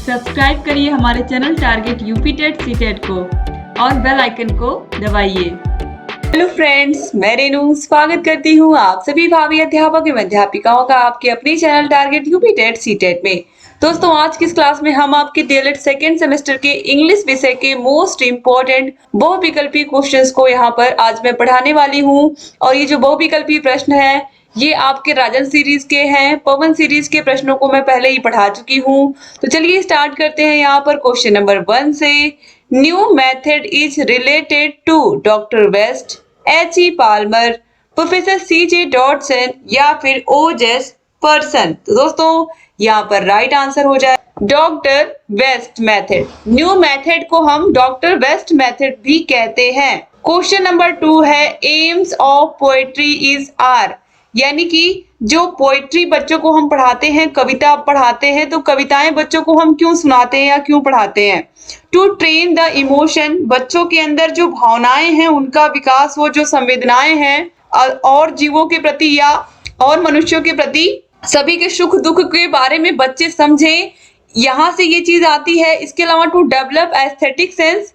Subscribe करिए हमारे channel Target UP TET CTET को और बेल आइकन को दबाइए। हेलो फ्रेंड्स, मैं रेनू स्वागत करती हूँ आप सभी भावी अध्यापक एवं अध्यापिकाओं का आपके अपने channel Target UP TET CTET में। दोस्तों, आज की इस क्लास में हम आपके डीएलएड सेकेंड सेमेस्टर के इंग्लिश विषय के मोस्ट इम्पोर्टेंट बहुविकल्पी क्वेश्चंस को यहाँ पर आज मैं पढ़ाने वाली हूँ। और ये जो बहुविकल्पी प्रश्न है ये आपके राजन सीरीज के हैं। पवन सीरीज के प्रश्नों को मैं पहले ही पढ़ा चुकी हूँ। तो चलिए स्टार्ट करते हैं यहाँ पर क्वेश्चन नंबर 1 से। New method is related to doctor West, H E. Palmer, professor C J. Dodson या फिर ओ.जेस. पर्सन। तो दोस्तों यहाँ पर राइट आंसर हो जाए doctor West method. New method को हम डॉक्टर वेस्ट मेथड भी कहते हैं। क्वेश्चन नंबर 2 है aims of poetry is are, यानी कि जो पोएट्री बच्चों को हम पढ़ाते हैं, कविता पढ़ाते हैं, तो कविताएं बच्चों को हम क्यों सुनाते हैं या क्यों पढ़ाते हैं? टू ट्रेन द इमोशन, बच्चों के अंदर जो भावनाएं हैं उनका विकास, वो जो संवेदनाएं हैं और जीवों के प्रति या और मनुष्यों के प्रति सभी के सुख दुख के बारे में बच्चे समझें, यहाँ से ये चीज आती है। इसके अलावा to develop aesthetic sense,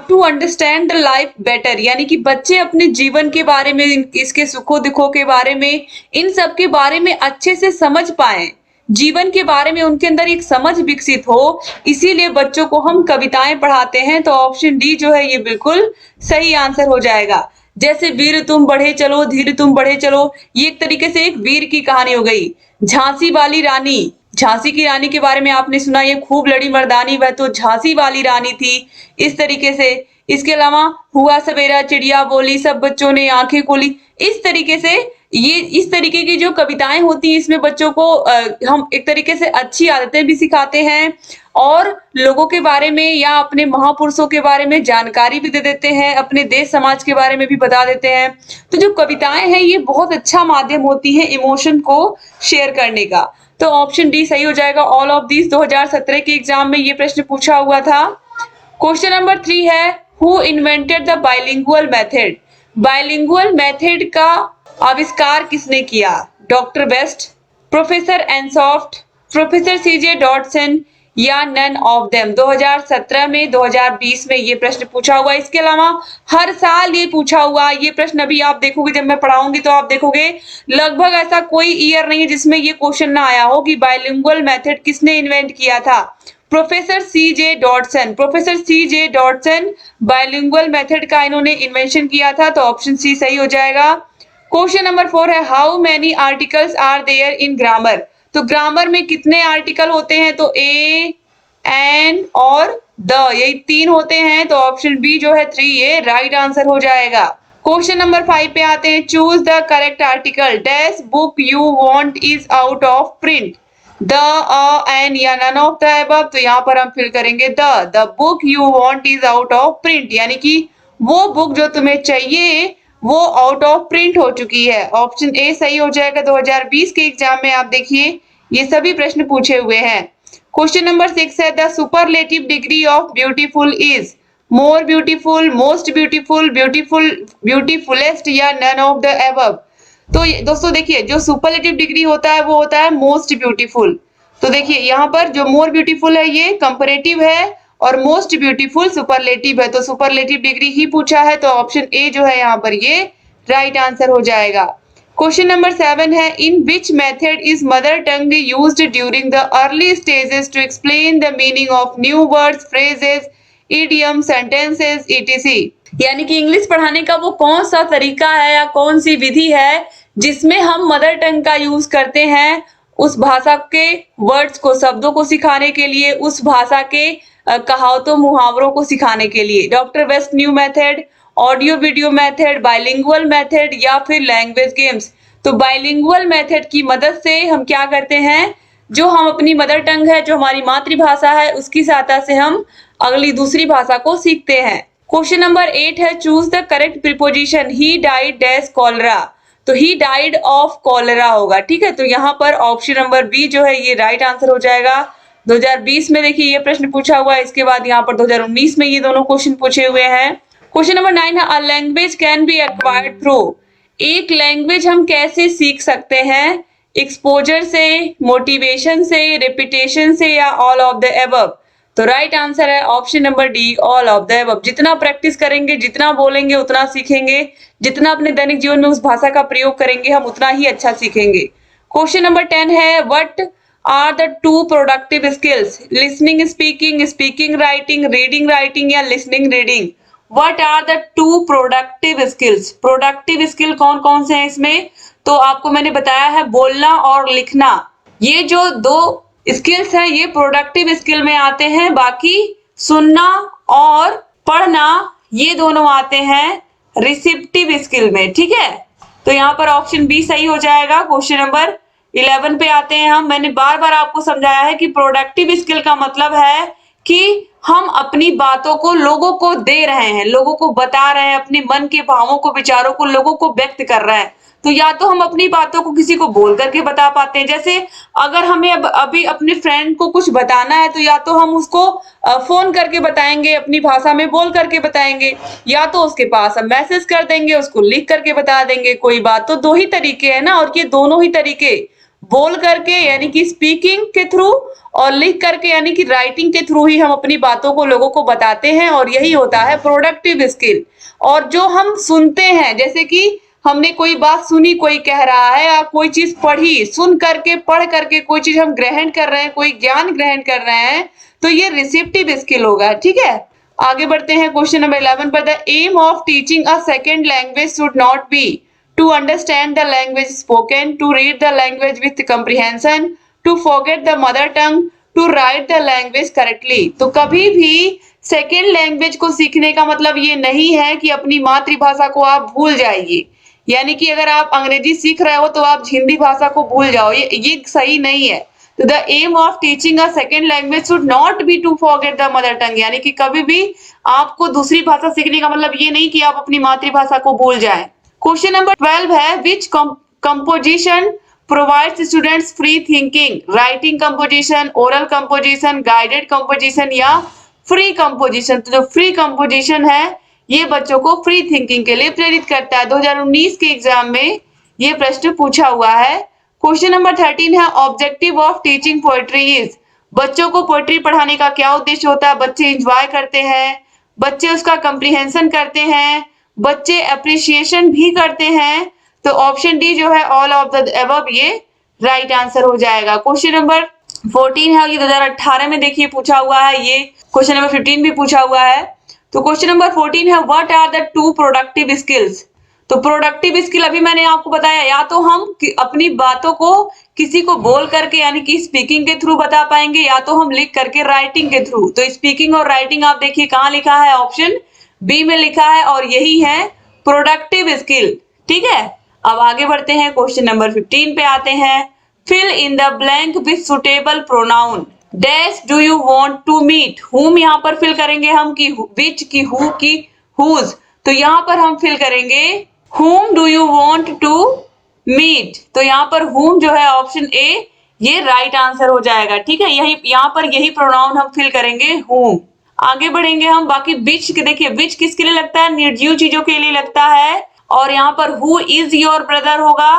to understand the life better, यानी कि बच्चे अपने जीवन के बारे में, इसके सुखों दुखों के बारे में, इन सब के बारे में अच्छे से समझ पाएं, जीवन के बारे में उनके अंदर एक समझ विकसित हो, इसीलिए बच्चों को हम कविताएं पढ़ाते हैं। तो ऑप्शन डी जो है ये बिल्कुल सही आंसर हो जाएगा। जैसे वीर तुम बढ़े चलो, धीर तुम बढ़े चलो, ये एक तरीके से एक वीर की कहानी हो गई। झांसी वाली रानी, झांसी की रानी के बारे में आपने सुना, ये खूब लड़ी मर्दानी, वह तो झांसी वाली रानी थी, इस तरीके से। इसके अलावा हुआ सवेरा चिड़िया बोली, सब बच्चों ने आंखें खोली, इस तरीके से ये इस तरीके की जो कविताएं होती हैं इसमें बच्चों को हम एक तरीके से अच्छी आदतें भी सिखाते हैं और लोगों के बारे में या अपने महापुरुषों के बारे में जानकारी भी दे देते हैं, अपने देश समाज के बारे में भी बता देते हैं। तो जो कविताएं हैं ये बहुत अच्छा माध्यम होती है इमोशन को शेयर करने का। तो ऑप्शन डी सही हो जाएगा। ऑल ऑफ दिस 2017 के एग्जाम में ये प्रश्न पूछा हुआ था। क्वेश्चन नंबर 3 है who invented the bilingual method, bilingual method का आविष्कार किसने किया? Doctor West, professor Ansoft, professor C J. Dodson या नन ऑफ देम। 2017 में 2020 में ये प्रश्न पूछा हुआ। इसके अलावा हर साल ये पूछा हुआ ये प्रश्न, अभी आप देखोगे जब मैं पढ़ाऊंगी तो आप देखोगे लगभग ऐसा कोई ईयर नहीं है जिसमें ये क्वेश्चन ना आया हो कि बाइलिंगुअल मेथड किसने इन्वेंट किया था। Professor C J. Dodson, professor C J. Dodson bilingual method का इन्होंने इन्वेंशन किया था। तो ऑप्शन सी सही हो जाएगा। क्वेश्चन नंबर 4 है how many articles are there in grammar, तो ग्रामर में कितने आर्टिकल होते हैं? तो ए, एन और द, यही 3 होते हैं। तो ऑप्शन बी जो है 3 ये राइट आंसर हो जाएगा। क्वेश्चन नंबर 5 पे आते हैं choose the correct article, dash book you want is out of print, the, an या नन ऑफ द अबव। तो यहाँ पर हम फिल करेंगे the book you want is out of print, यानी कि वो बुक जो तुम्हें चाहिए वो आउट ऑफ प्रिंट हो चुकी है। ऑप्शन ए सही हो जाएगा। 2020 के एग्जाम में आप देखिए ये सभी प्रश्न पूछे हुए हैं। क्वेश्चन नंबर 6 है the superlative degree of beautiful is more beautiful, most beautiful, beautiful, beautifulest या नन ऑफ द अबव। तो दोस्तों देखिए जो सुपरलेटिव डिग्री होता है वो होता है मोस्ट ब्यूटीफुल। तो देखिए यहाँ पर जो मोर ब्यूटीफुल है ये कंपैरेटिव है और मोस्ट ब्यूटीफुल सुपरलेटिव है। तो सुपरलेटिव डिग्री ही पूछा है। तो ऑप्शन ए जो है यहाँ पर ये राइट आंसर हो जाएगा। क्वेश्चन नंबर 7 है in which method is mother tongue used during the early stages to explain the meaning of new words, phrases, idiom, sentences etc, यानी कि इंग्लिश पढ़ाने का वो कौन सा तरीका है या कौन सी विधि है जिसमें हम मदर टंग का यूज करते हैं उस भाषा के वर्ड्स को, शब्दों को सिखाने के लिए, उस भाषा के कहावतों मुहावरों को सिखाने के लिए। Doctor West new method, audio video method, bilingual method या फिर लैंग्वेज गेम्स। तो बाइलिंगुअल मेथड की मदद से हम क्या करते हैं, जो हम अपनी मदर टंग है, जो हमारी मातृभाषा है, उसकी सहायता से हम अगली दूसरी भाषा को सीखते हैं। क्वेश्चन नंबर 8 है choose the correct preposition he died dash cholera, तो ही डाइड ऑफ कॉलरा होगा। ठीक है, तो यहाँ पर ऑप्शन नंबर बी जो है ये राइट आंसर हो जाएगा। 2020 में देखिए ये प्रश्न पूछा हुआ है। इसके बाद यहाँ पर 2019 में ये दोनों क्वेश्चन पूछे हुए हैं। क्वेश्चन नंबर 9 है a language can be acquired through, एक लैंग्वेज हम कैसे सीख सकते हैं? एक्सपोजर से, मोटिवेशन से, रिपीटेशन से या ऑल ऑफ द एबव? तो राइट आंसर है option number D, all of the above. जितना प्रैक्टिस करेंगे, जितना बोलेंगे उतना सीखेंगे, जितना अपने दैनिक जीवन में उस भाषा का प्रयोग करेंगे हम उतना ही अच्छा सीखेंगे। क्वेश्चन नंबर 10 है, what are the two productive skills? Listening speaking, speaking writing, reading writing या listening reading? What are the two productive skills? Productive skill कौन कौन से हैं इसमें? तो आपको मैंने बताया है बोलना और लिखना, ये जो दो स्किल्स हैं ये प्रोडक्टिव स्किल में आते हैं। बाकी सुनना और पढ़ना ये दोनों आते हैं रिसेप्टिव स्किल में। ठीक है, तो यहाँ पर ऑप्शन बी सही हो जाएगा। क्वेश्चन नंबर 11 पे आते हैं हम। मैंने बार बार आपको समझाया है कि प्रोडक्टिव स्किल का मतलब है कि हम अपनी बातों को लोगों को दे रहे हैं, लोगों को बता रहे हैं, अपने मन के भावों को, विचारों को लोगों को व्यक्त कर रहे हैं। तो या तो हम अपनी बातों को किसी को बोल करके बता पाते हैं, जैसे अगर हमें अभी अपने फ्रेंड को कुछ बताना है तो या तो हम उसको फोन करके बताएंगे, अपनी भाषा में बोल करके बताएंगे, या तो उसके पास हम मैसेज कर देंगे, उसको लिख करके बता देंगे कोई बात। तो दो ही तरीके हैं ना, और ये दोनों ही तरीके बोल करके यानी कि स्पीकिंग के थ्रू और लिख करके यानी कि राइटिंग के थ्रू ही हम अपनी बातों को लोगों को बताते हैं, और यही होता है प्रोडक्टिव स्किल। और जो हम सुनते हैं, जैसे कि हमने कोई बात सुनी, कोई कह रहा है, या कोई चीज पढ़ी, सुन करके पढ़ करके कोई चीज हम ग्रहण कर रहे हैं, कोई ज्ञान ग्रहण कर रहे हैं, तो ये रिसेप्टिव स्किल होगा। ठीक है, आगे बढ़ते हैं क्वेश्चन नंबर 11 पर। The aim of teaching a second language should not be to understand the language spoken, to read the language with comprehension, to forget the mother tongue, to write the language correctly। तो कभी भी second language को सीखने का मतलब ये नहीं है कि अपनी मातृभाषा को आप भूल जाइए, यानी कि अगर आप अंग्रेजी सीख रहे हो तो आप हिंदी भाषा को भूल जाओ, ये सही नहीं है। तो the aim of teaching a second language should not be to forget the mother tongue, यानी कि कभी भी आपको दूसरी भाषा सीखने का मतलब ये नहीं कि आप अपनी मातृभाषा को भूल जाएं। क्वेश्चन नंबर 12 है, which composition provides students free thinking? Writing composition, oral composition, guided composition या फ्री कंपोजिशन? तो जो फ्री कंपोजिशन है ये बच्चों को फ्री थिंकिंग के लिए प्रेरित करता है। 2019 के एग्जाम में ये प्रश्न पूछा हुआ है। क्वेश्चन नंबर 13 है, objective of teaching poetry is? बच्चों को पोएट्री पढ़ाने का क्या उद्देश्य होता है? बच्चे एंजॉय करते हैं, बच्चे उसका कंप्रीहेंशन करते हैं, बच्चे अप्रिसिएशन भी करते हैं। तो ऑप्शन डी जो है ऑल ऑफ द अबव ये राइट आंसर हो जाएगा। क्वेश्चन नंबर 14 है, ये 2018 में देखिए पूछा हुआ है। ये क्वेश्चन नंबर 15 भी पूछा हुआ है। तो क्वेश्चन नंबर 14 है, what are the two productive skills? तो प्रोडक्टिव स्किल अभी मैंने आपको बताया, या तो हम अपनी बातों को किसी को बोल करके यानी कि स्पीकिंग के थ्रू बता पाएंगे, या तो हम लिख करके राइटिंग के थ्रू। तो स्पीकिंग और राइटिंग आप देखिए कहाँ लिखा है, ऑप्शन बी में लिखा है, और यही है प्रोडक्टिव स्किल। ठीक है, अब आगे बढ़ते हैं, क्वेश्चन नंबर 15 पे आते हैं। Fill in the blank with suitable pronoun, dash do you want to meet? Whom यहाँ पर फिल करेंगे हम, की विच, की हु, की हुज। तो यहाँ पर हम फिल करेंगे whom do you want to meet? तो यहाँ पर whom जो है ऑप्शन ए ये राइट आंसर हो जाएगा। ठीक है, यही यहाँ पर यही प्रोनाउन हम फिल करेंगे whom। आगे बढ़ेंगे हम, बाकी which देखिए which किसके लिए लगता है? निर्जीव चीजों के लिए लगता है। और यहाँ पर who is your brother होगा,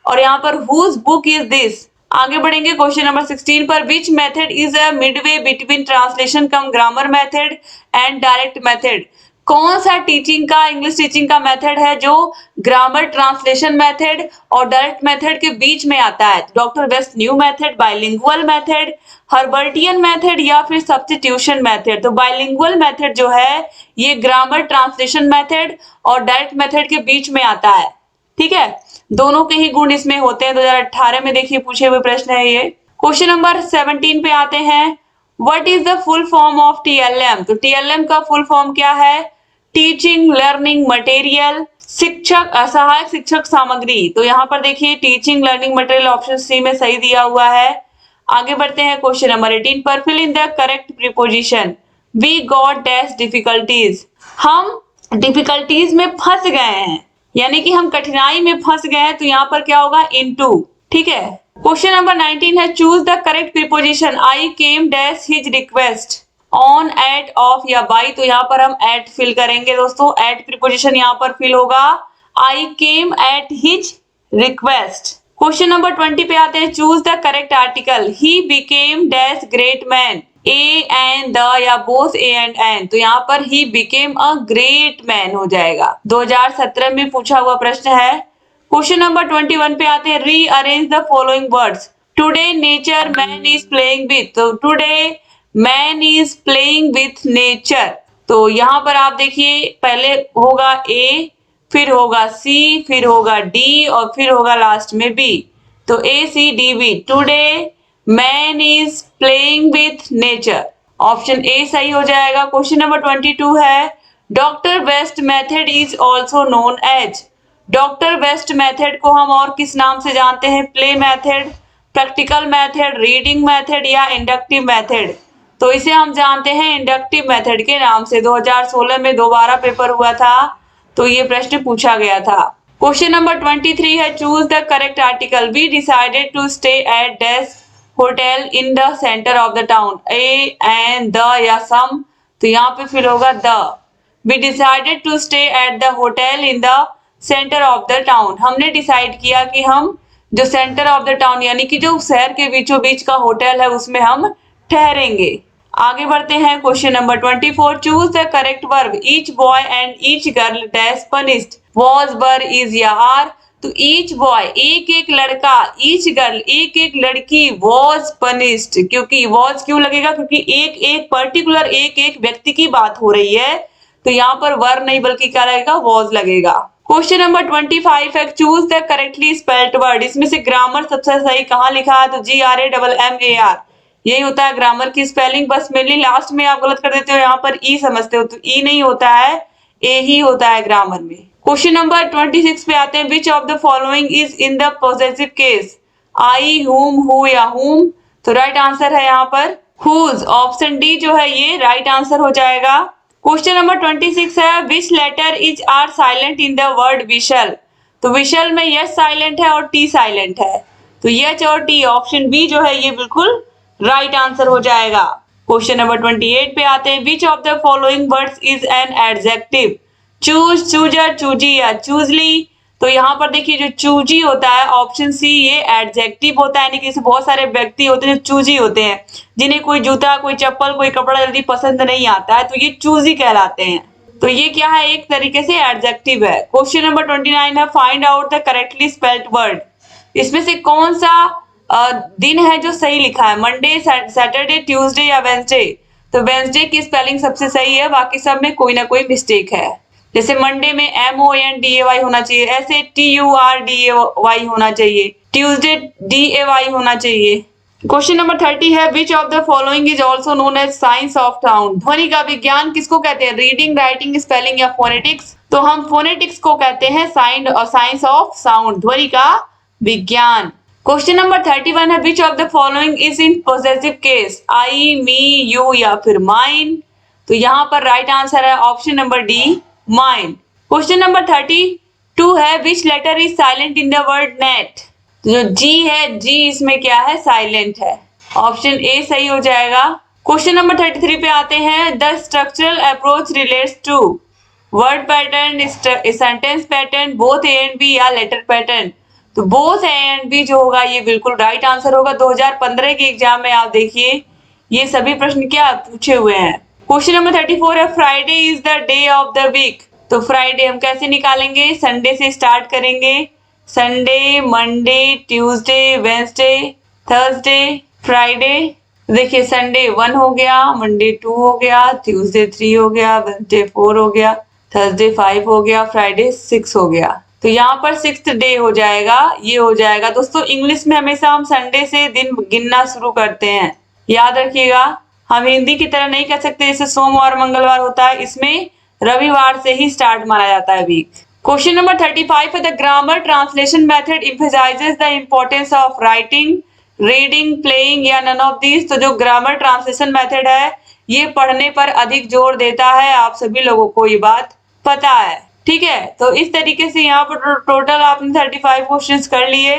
और यहाँ पर whose book is this। आगे बढ़ेंगे क्वेश्चन नंबर 16 पर, which method is a midway between translation come grammar method and direct method? कौन सा टीचिंग का, इंग्लिश टीचिंग का मेथड है जो ग्रामर ट्रांसलेशन मेथड और डायरेक्ट मेथड के बीच में आता है? Doctor Best new method, bilingual method, Herbartian method या फिर सब्स्टिट्यूशन मेथड? तो बाइलिंगुअल मेथड जो है ये ग्रामर ट्रांसलेशन मेथड और डायरेक्ट मेथड के बीच में आता है। ठीक है, दोनों के ही गुण इसमें होते हैं। 2018 में देखिए पूछे हुए प्रश्न है ये। क्वेश्चन नंबर 17 पे आते हैं, what is the full form of TLM? तो टीएलएम का फुल फॉर्म क्या है? टीचिंग लर्निंग मटेरियल, शिक्षक सहायक शिक्षक सामग्री। तो यहाँ पर देखिए teaching learning material option C में सही दिया हुआ है। आगे बढ़ते हैं क्वेश्चन नंबर 18 पर, fill in the correct preposition, we got dash difficulties. हम डिफिकल्टीज में फंस गए हैं, यानी कि हम कठिनाई में फंस गए हैं, तो यहाँ पर क्या होगा? इनटू। ठीक है, क्वेश्चन नंबर 19 है, choose the correct preposition, I came dash his request, on, at, of या बाई। तो यहाँ पर हम एट फिल करेंगे दोस्तों, एट प्रीपोजिशन यहाँ पर फिल होगा। I came at his request. Question number 20 पे आते हैं, choose the correct article. He became dash great man, a and the या बोथ ए एंड एन, तो यहाँ पर he became a great man हो जाएगा। 2017 में पूछा हुआ प्रश्न है। क्वेश्चन नंबर 21 पे आते हैं, rearrange the following words. Today nature man is playing with, तो today man is playing with nature, तो यहाँ पर आप देखिए पहले होगा ए, फिर होगा सी, फिर होगा डी और फिर होगा लास्ट में बी, तो A C D B. Today man is playing with nature, option A सही हो जाएगा। क्वेश्चन नंबर 22 है, doctor Best method is also known as. Doctor Best method को हम और किस नाम से जानते हैं? Play method, practical method, reading method या इंडक्टिव मेथड, तो इसे हम जानते हैं इंडक्टिव मेथड के नाम से। 2016 में दोबारा पेपर हुआ था तो ये प्रश्न पूछा गया था। क्वेश्चन नंबर 23 है, choose the correct article. We decided to stay at dash hotel in the centre of the town, A and the या सम, तो यहाँ पे फिर होगा the. We decided to stay at the hotel in the centre of the town, हमने decide किया कि हम जो सेंटर ऑफ द टाउन यानी कि जो शहर के बीचों बीच का होटल है उसमें हम ठहरेंगे। आगे बढ़ते हैं, question number 24, choose the correct verb. Each boy and each girl dash punished, was were is या आर, तो ईच बॉय एक एक लड़का, ईच गर्ल एक एक लड़की, वॉज पनिश्ड, क्योंकि वॉज क्यों लगेगा? क्योंकि एक एक पर्टिकुलर एक एक व्यक्ति की बात हो रही है, तो यहाँ पर वर नहीं बल्कि क्या लगेगा? वॉज लगेगा। क्वेश्चन नंबर 25 है, choose the correctly spelled word. इसमें से ग्रामर सबसे सही कहाँ लिखा है? तो GRAMMAR, यही होता है ग्रामर की स्पेलिंग। बस मेनली लास्ट में आप गलत कर देते हो, यहाँ पर ई समझते हो, तो ई नहीं होता है, ए ही होता है ग्रामर में। क्वेश्चन नंबर 26 पे आते हैं, which of the following is in the positive case? I, whom, who या हुम, तो राइट आंसर है यहाँ पर हुज, ऑप्शन डी जो है ये राइट आंसर हो जाएगा। क्वेश्चन नंबर 26 है, which letter is are silent in the word whistle? तो विशल में यस साइलेंट है और टी साइलेंट है, तो एच और टी, ऑप्शन बी जो है ये बिल्कुल राइट आंसर हो जाएगा। क्वेश्चन नंबर 28 पे आते हैं, which of the following words is an adjective? Choose, chooser, choosy या चूजली, तो यहाँ पर देखिए जो चूजी होता है ऑप्शन सी ये एडजेक्टिव होता है, यानी कि बहुत सारे व्यक्ति होते हैं जो चूजी होते हैं, जिन्हें कोई जूता, कोई चप्पल, कोई कपड़ा जल्दी पसंद नहीं आता है, तो ये चूजी कहलाते हैं, तो ये क्या है? एक तरीके से एडजेक्टिव है। क्वेश्चन नंबर 29 है, find out the correctly spelled word. इसमें से कौन सा दिन है जो सही लिखा है? मंडे, सैटरडे, ट्यूसडे या वेंसडे, तो वेंसडे की स्पेलिंग सबसे सही है, बाकी सब में कोई ना कोई मिस्टेक है। जैसे मंडे में MONDAY होना चाहिए, ऐसे TURDAY होना चाहिए, ट्यूसडे DAY होना चाहिए। क्वेश्चन नंबर 30 है, which of the following is also known as science of sound? ध्वनि का विज्ञान किसको कहते हैं? रीडिंग, राइटिंग, स्पेलिंग या फोनेटिक्स, तो हम फोनेटिक्स को कहते हैं साइंस ऑफ साउंड, ध्वनि का विज्ञान। क्वेश्चन नंबर 31 है, which of the following is in positive case? I, me, you या फिर माइन, तो यहाँ पर राइट आंसर है option number D, mine. Question number 32 है, which letter is silent in the word gnat? जो जी है, जी इसमें क्या है? साइलेंट है, ऑप्शन ए सही हो जाएगा। क्वेश्चन नंबर 33 पे आते हैं, the structural approach relates to word pattern, sentence pattern, both A and B या लेटर पैटर्न, तो बोथ ए एंड बी जो होगा ये बिल्कुल राइट आंसर होगा। 2015 के एग्जाम में आप देखिए ये सभी प्रश्न क्या पूछे हुए हैं। क्वेश्चन नंबर 34 है, Friday is the day of the week, तो फ्राइडे हम कैसे निकालेंगे? संडे से स्टार्ट करेंगे, Sunday, Monday, Tuesday, Wednesday, Thursday, Friday. देखिए संडे 1 हो गया, मंडे 2 हो गया, ट्यूसडे 3 हो गया, वेंसडे 4 हो गया, थर्सडे 5 हो गया, फ्राइडे 6 हो गया, तो यहाँ पर 6th डे हो जाएगा, ये हो जाएगा। दोस्तों इंग्लिश में हमेशा हम संडे से दिन गिनना शुरू करते हैं, याद रखिएगा। हम हिंदी की तरह नहीं कह सकते जैसे सोमवार मंगलवार होता है, इसमें रविवार से ही स्टार्ट माना जाता है वीक। क्वेश्चन नंबर 35 है, the grammar translation method emphasises the importance of writing, reading, playing या नन ऑफ दीज, तो जो ग्रामर ट्रांसलेशन मेथड है ये पढ़ने पर अधिक जोर देता है, आप सभी लोगों को ये बात पता है, ठीक है। तो इस तरीके से यहाँ पर टोटल आपने 35 क्वेश्चंस कर लिए,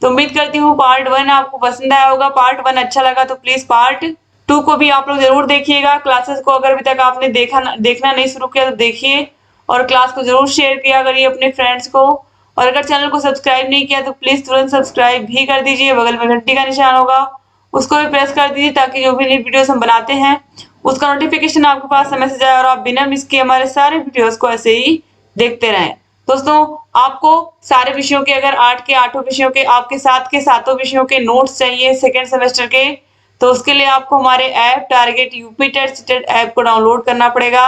तो उम्मीद करती हूँ पार्ट 1 आपको पसंद आया होगा। पार्ट 1 अच्छा लगा तो प्लीज पार्ट 2 को भी आप लोग जरूर देखिएगा। क्लासेस को अगर अभी तक आपने देखना नहीं शुरू किया तो देखिए, और क्लास को जरूर शेयर किया करिए अपने फ्रेंड्स को, और अगर चैनल को सब्सक्राइब नहीं किया तो प्लीज तुरंत सब्सक्राइब भी कर दीजिए। बगल में घंटी का निशान होगा, उसको भी प्रेस कर दीजिए ताकि जो भी नई वीडियोस हम बनाते हैं उसका नोटिफिकेशन आपके पास समय से जाए और आप बिना मिस किए हमारे सारे वीडियोस को ऐसे ही देखते रहें। दोस्तों, आपको सारे विषयों के, अगर 8 के 8 विषयों के, आपके 7 के 7 विषयों के नोट्स चाहिए सेकेंड सेमेस्टर के, तो उसके लिए आपको हमारे app Target UP TET CTET app को डाउनलोड करना पड़ेगा।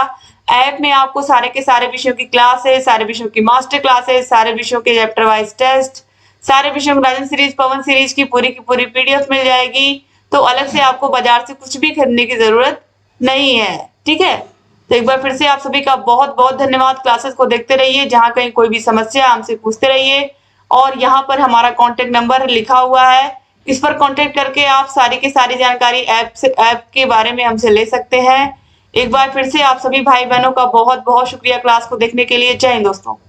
ऐप में आपको सारे के सारे विषयों की क्लासेस, सारे विषयों की मास्टर क्लासेस, सारे विषयों के चैप्टर वाइज टेस्ट, सारे विषयों की राजन सीरीज, पवन सीरीज की पूरी पीडीएफ मिल जाएगी। तो अलग से आपको बाजार से कुछ भी खरीदने की जरूरत नहीं है। ठीक है, तो एक बार फिर से आप सभी का बहुत बहुत धन्यवाद। क्लासेस को देखते रहिए, जहां कहीं कोई भी समस्या हमसे पूछते रहिए। और यहाँ पर हमारा कांटेक्ट नंबर लिखा हुआ है, इस पर कांटेक्ट करके आप सारी की सारी जानकारी ऐप के बारे में हमसे ले सकते हैं। एक बार फिर से आप सभी भाई बहनों का बहुत बहुत शुक्रिया क्लास को देखने के लिए। जय हिंद दोस्तों।